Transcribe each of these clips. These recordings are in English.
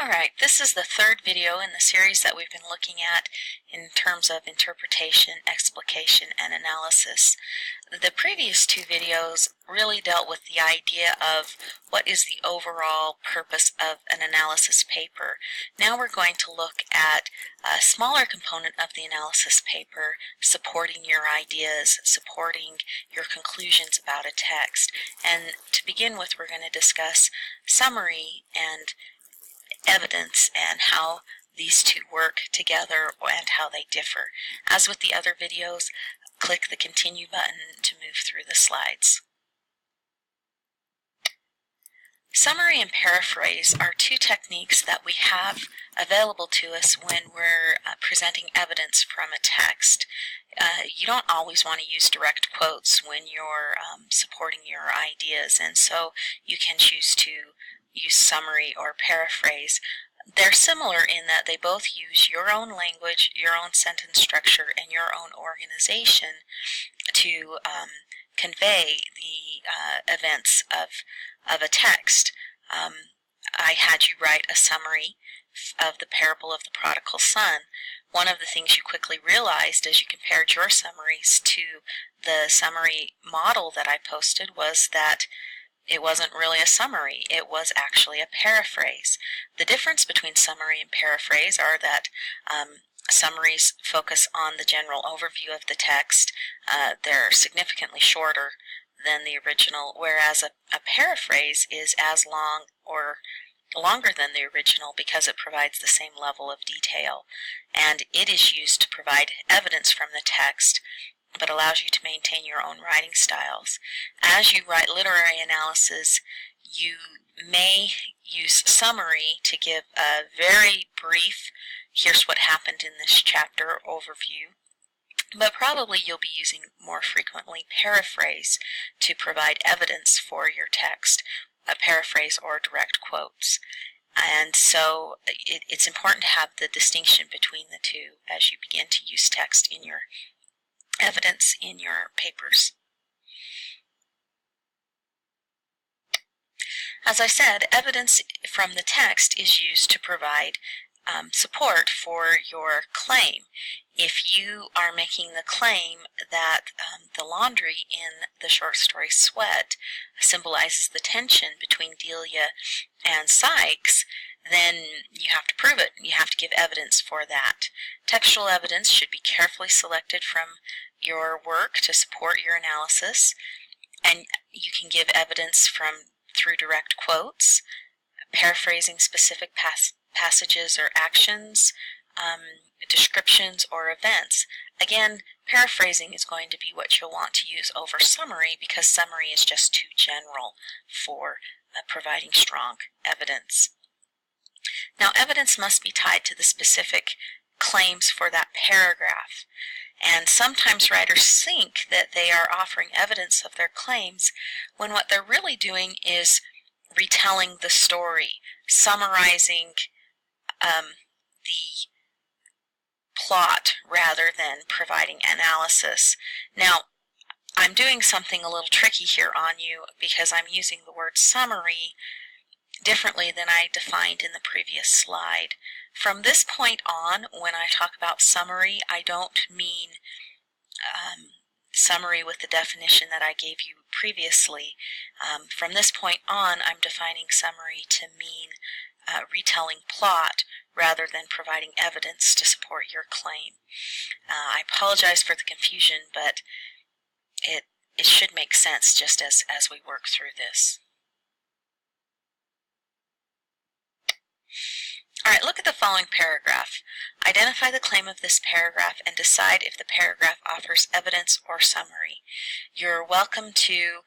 Alright, this is the third video in the series that we've been looking at in terms of interpretation, explication, and analysis. The previous two videos really dealt with the idea of what is the overall purpose of an analysis paper. Now we're going to look at a smaller component of the analysis paper supporting your ideas, supporting your conclusions about a text. And to begin with, we're going to discuss summary and evidence and how these two work together and how they differ. As with the other videos, click the continue button to move through the slides. Summary and paraphrase are two techniques that we have available to us when we're presenting evidence from a text. You don't always want to use direct quotes when you're supporting your ideas, and so you can choose to use summary or paraphrase. They're similar in that they both use your own language, your own sentence structure, and your own organization to convey the events of a text. I had you write a summary of the parable of the prodigal son. One of the things you quickly realized as you compared your summaries to the summary model that I posted was that it wasn't really a summary, it was actually a paraphrase. The difference between summary and paraphrase are that summaries focus on the general overview of the text. They're significantly shorter than the original, whereas a paraphrase is as long or longer than the original because it provides the same level of detail, and it is used to provide evidence from the text but allows you to maintain your own writing styles. As you write literary analysis, you may use summary to give a very brief, here's what happened in this chapter overview, but probably you'll be using more frequently paraphrase to provide evidence for your text, a paraphrase or direct quotes. And so it's important to have the distinction between the two as you begin to use text in your evidence in your papers. As I said, evidence from the text is used to provide support for your claim. If you are making the claim that the laundry in the short story Sweat symbolizes the tension between Delia and Sykes, then you have to prove it. You have to give evidence for that. Textual evidence should be carefully selected from your work to support your analysis, and you can give evidence through direct quotes, paraphrasing specific passages or actions, descriptions or events. Again, paraphrasing is going to be what you'll want to use over summary because summary is just too general for providing strong evidence. Now, evidence must be tied to the specific claims for that paragraph. And sometimes writers think that they are offering evidence of their claims when what they're really doing is retelling the story, summarizing the plot rather than providing analysis. Now, I'm doing something a little tricky here on you because I'm using the word summary differently than I defined in the previous slide. From this point on, when I talk about summary, I don't mean summary with the definition that I gave you previously. From this point on, I'm defining summary to mean retelling plot rather than providing evidence to support your claim. I apologize for the confusion, but it should make sense just as we work through this. All right, look at the following paragraph. Identify the claim of this paragraph and decide if the paragraph offers evidence or summary. You're welcome to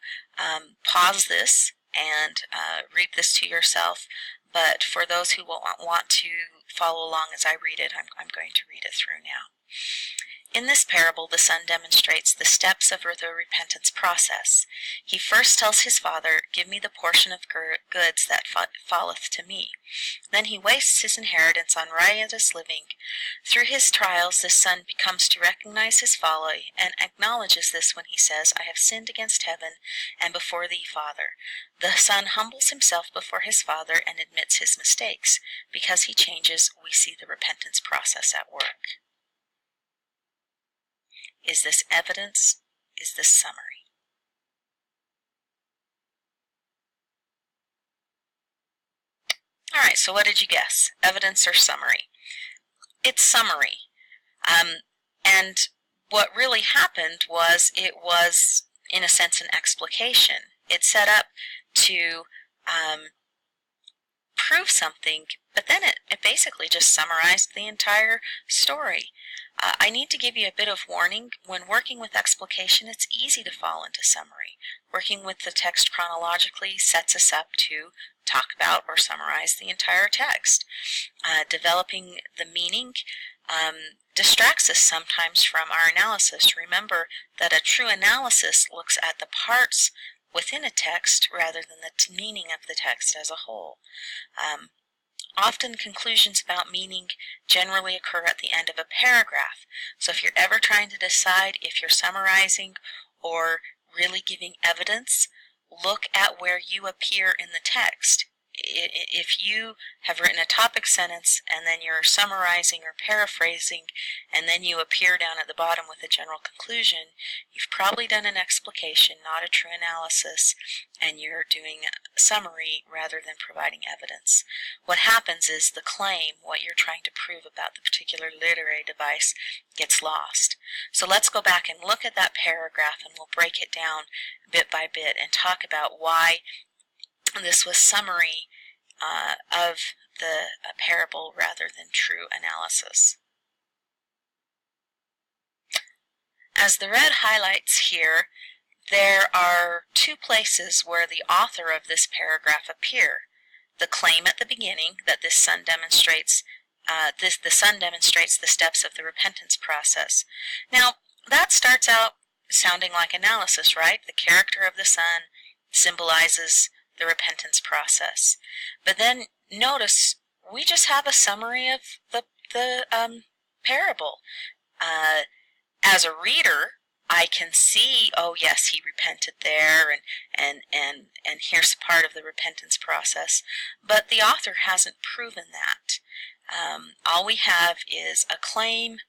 pause this and read this to yourself, but for those who will want to follow along as I read it, I'm going to read it through now. In this parable, the son demonstrates the steps of the repentance process. He first tells his father, "Give me the portion of goods that falleth to me." Then he wastes his inheritance on riotous living. Through his trials, this son becomes to recognize his folly and acknowledges this when he says, "I have sinned against heaven and before thee, Father." The son humbles himself before his father and admits his mistakes. Because he changes, we see the repentance process at work. Is this evidence? Is this summary? All right, so what did you guess? Evidence or summary? It's summary. And what really happened was it was, in a sense, an explication. It's set up to prove something, but then it basically just summarized the entire story. I need to give you a bit of warning. When working with explication, it's easy to fall into summary. Working with the text chronologically sets us up to talk about or summarize the entire text. Developing the meaning distracts us sometimes from our analysis. Remember that a true analysis looks at the parts within a text rather than the meaning of the text as a whole. Often conclusions about meaning generally occur at the end of a paragraph. So if you're ever trying to decide if you're summarizing or really giving evidence, look at where you appear in the text. If you have written a topic sentence and then you're summarizing or paraphrasing and then you appear down at the bottom with a general conclusion, you've probably done an explication, not a true analysis, and you're doing a summary rather than providing evidence. What happens is the claim, what you're trying to prove about the particular literary device, gets lost. So let's go back and look at that paragraph and we'll break it down bit by bit and talk about why this was summary of the parable rather than true analysis. As the red highlights here, there are two places where the author of this paragraph appear. The claim at the beginning that this son demonstrates the son demonstrates the steps of the repentance process. Now, that starts out sounding like analysis, right? The character of the son symbolizes the repentance process. But then notice we just have a summary of the parable. As a reader, I can see, oh yes, he repented there, and here's part of the repentance process. But the author hasn't proven that. All we have is a claim,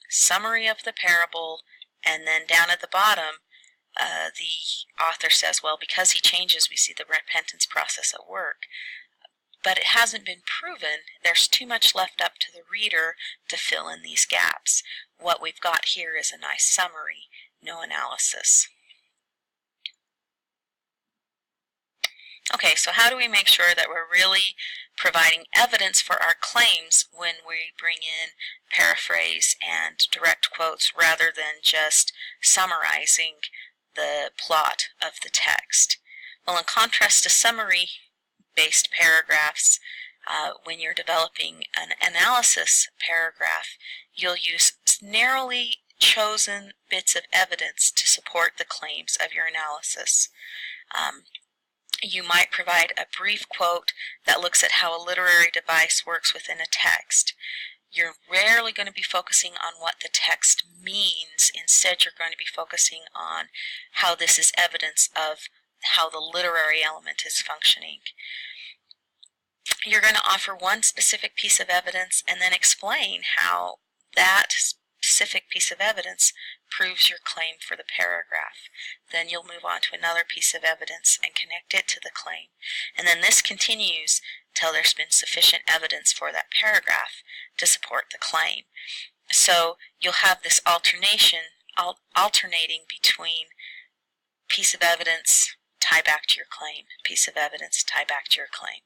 summary of the parable, and then down at the bottom, the author says, well, because he changes, we see the repentance process at work. But it hasn't been proven. There's too much left up to the reader to fill in these gaps. What we've got here is a nice summary, no analysis. Okay, so how do we make sure that we're really providing evidence for our claims when we bring in paraphrase and direct quotes rather than just summarizing the plot of the text? Well, in contrast to summary-based paragraphs, when you're developing an analysis paragraph, you'll use narrowly chosen bits of evidence to support the claims of your analysis. You might provide a brief quote that looks at how a literary device works within a text. You're rarely going to be focusing on what the text means. Instead, you're going to be focusing on how this is evidence of how the literary element is functioning. You're going to offer one specific piece of evidence and then explain how that specific piece of evidence proves your claim for the paragraph. Then you'll move on to another piece of evidence and connect it to the claim. And then this continues till there's been sufficient evidence for that paragraph to support the claim. So you'll have this alternating between piece of evidence, tie back to your claim, piece of evidence, tie back to your claim.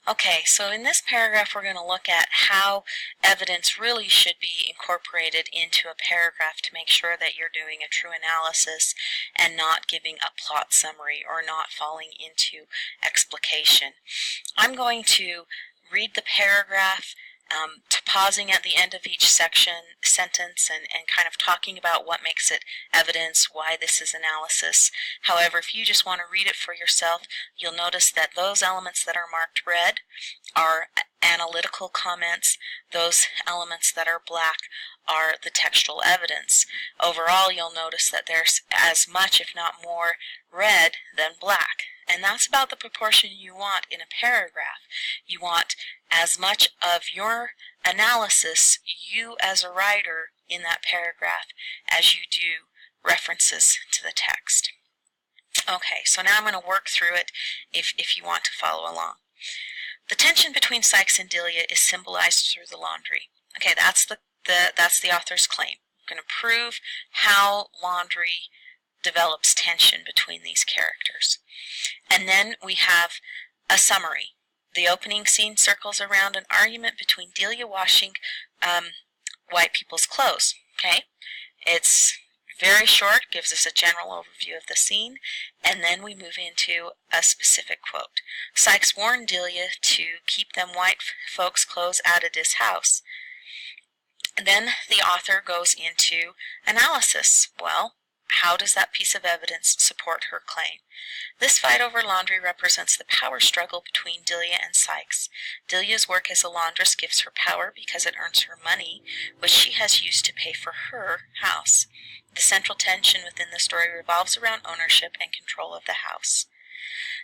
Okay, so in this paragraph we're going to look at how evidence really should be incorporated into a paragraph to make sure that you're doing a true analysis and not giving a plot summary or not falling into explication. I'm going to read the paragraph, to pausing at the end of each sentence and kind of talking about what makes it evidence, why this is analysis. However, if you just want to read it for yourself, you'll notice that those elements that are marked red are analytical comments. Those elements that are black are the textual evidence. Overall, you'll notice that there's as much, if not more, red than black. And that's about the proportion you want in a paragraph. You want as much of your analysis, you as a writer, in that paragraph as you do references to the text. Okay, so now I'm going to work through it if you want to follow along. The tension between Sykes and Delia is symbolized through the laundry. Okay, that's the author's claim. I'm going to prove how laundry develops tension between these characters. And then we have a summary. The opening scene circles around an argument between Delia washing white people's clothes. Okay, it's very short, gives us a general overview of the scene, and then we move into a specific quote. Sykes warned Delia to keep them white folks' clothes out of this house. And then the author goes into analysis. Well, how does that piece of evidence support her claim? This fight over laundry represents the power struggle between Delia and Sykes. Delia's work as a laundress gives her power because it earns her money, which she has used to pay for her house. The central tension within the story revolves around ownership and control of the house.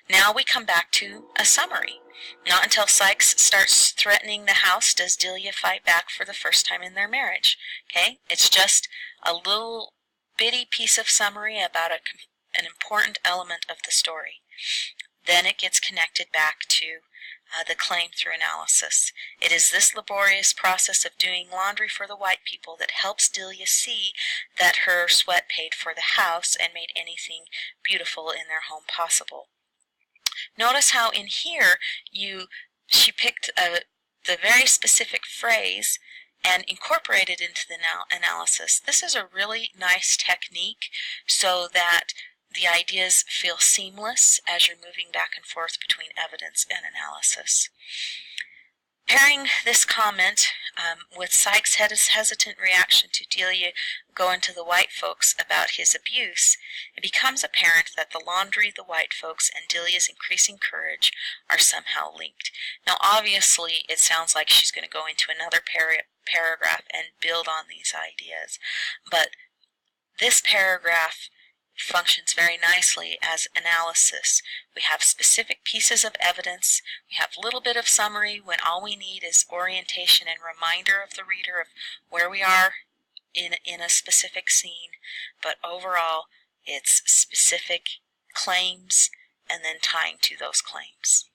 Now we come back to a summary. Not until Sykes starts threatening the house does Delia fight back for the first time in their marriage. Okay, it's just a little bitty piece of summary about an important element of the story. Then it gets connected back to the claim through analysis. It is this laborious process of doing laundry for the white people that helps Delia see that her sweat paid for the house and made anything beautiful in their home possible. Notice how in here she picked the very specific phrase and incorporate it into the analysis. This is a really nice technique so that the ideas feel seamless as you're moving back and forth between evidence and analysis. Pairing this comment with Sykes' hesitant reaction to Delia going to the white folks about his abuse, it becomes apparent that the laundry, the white folks, and Delia's increasing courage are somehow linked. Now, obviously, it sounds like she's going to go into another paragraph and build on these ideas, but this paragraph functions very nicely as analysis. We have specific pieces of evidence, we have a little bit of summary when all we need is orientation and reminder of the reader of where we are in a specific scene, but overall it's specific claims and then tying to those claims.